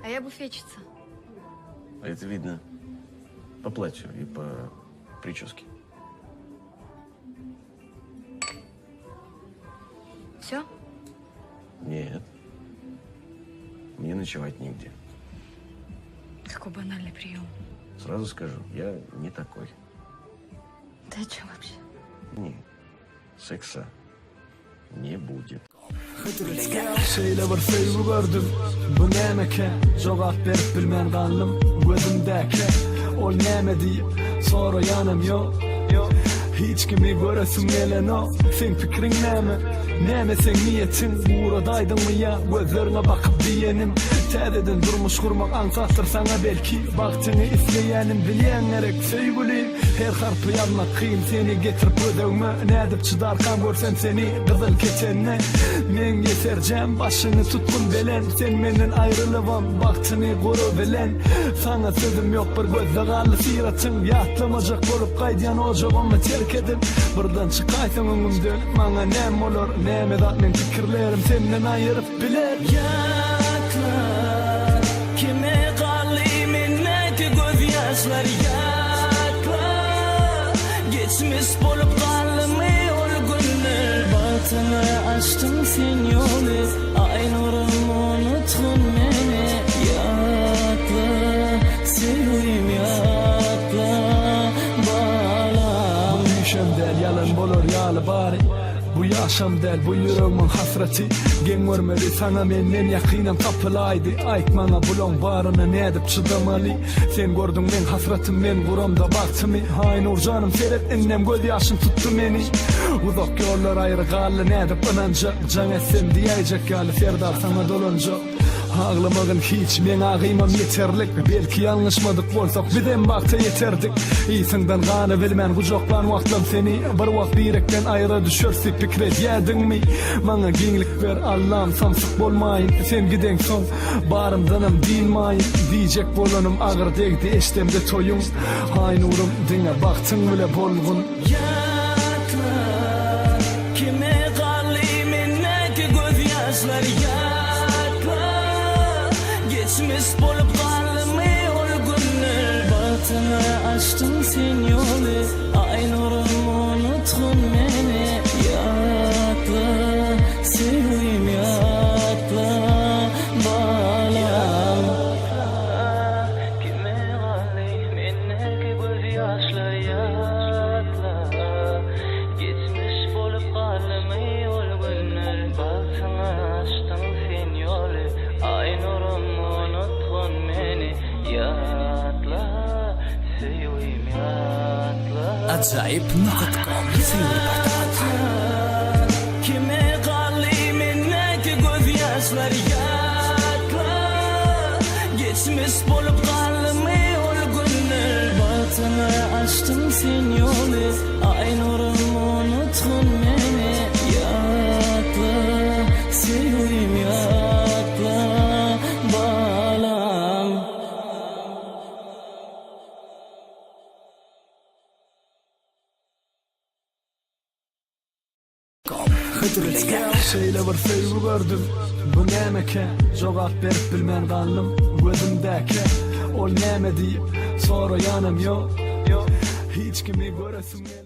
А я буфетчица. А это видно по платью и по прическе. Все? Нет. Мне ночевать нигде. Какой банальный прием. Сразу скажу, я не такой. Ты о чем вообще? Не, секса не будет. Şeyle bir sevgi gördüm. Bu nemeke cevap verip bilmen kaldım. Gözümdeki ol neme deyip sonra yanım yok. Hiç kimi göresim gelen o. Sen fikrin neme? Neme sen niyetin? Buradaydın mı ya? Gözlerine bakıp diyenim. Tədeden durmuş kurmak ansattır sana belki. Baktını izleyenim bilen gerek sevgili. Her harfı yanmak kıyım seni getirip ödevme. Nedip çıdarkan görsem seni kızıl keçenine. Men yetercem başını tutkun belen. Sen menden ayrılıvam baktını koru bilen. Sana sözüm yok bir gözde kallı siratın. Yatlamacak olup kaydiyan ocağımı terk edip. Buradan çıkaysın önümden. Bana nem olur neme dat men fikirlerim senden ayırıp bilen. Kime kalli minneti gözyaşlar yakla. Geçmiş bolup kalımı ol günler. Batını açtın sen yolu. Ay nurum unuttun beni. Yakla seveyim yakla. Bağla. Bu işem del yalan bolur yalı bari. Bu yaşam del bu yüreğimin hasreti. Gen görmeli sana menden yakinen tapılaydı. Aytmana bulon barını ne edip çıdamalı. Sen gördün men hasretim men kuramda baktımı. Hain urcanım seyret ennem göz yaşın tuttu beni. Uzak yollar ayrı kallı ne edip ınanca. Can etsem diyecek yalı serdar sana dolunca. Ağlamagın hiç men ağıymam yeterlik. Belki yanlışmadık bolsak bizden bakta yeterdik. İyisinden kanı bilmen kucaklan vaktam seni. Bir vakt direkten ayrı düşerse fikret yedin mi? Bana genlik ver Allah'ım samsık bolmayın. Sen giden son barımdanım dinmayın. Diyecek bolunum ağır degdi eştemde toyun. Hain uğrum dine baktın bile bolgun. Yakla kime kalli minneti gözyaşlar yakla. Geçmiş bolup kalımı ol günler. Batını açtın sen yolu. Ay nurum unuttun beni. Yakla seveyim yakla. Bağlam. Kime kalli minneti gözyaşlar yakla. Geçmiş bolup kalımı ol günler. Batını açtın sen yolu. Ay nurum unuttun beni. Yakla seveyim yakla. Acayip.com Kime kalli minneti gözyaşlar yakla. Geçmiş bolup kalımı ol günler. Batını açtın sen yolu. Ay nurum unuttun beni. Yakla seveyim yakla. Bağlam. Şeyle bir sevgi gördüm. Bu nemeke cevap verip bilmen kaldım. Gözümdeki ol neme deyip sonra yanım yok. Hiç kimi göresim gelen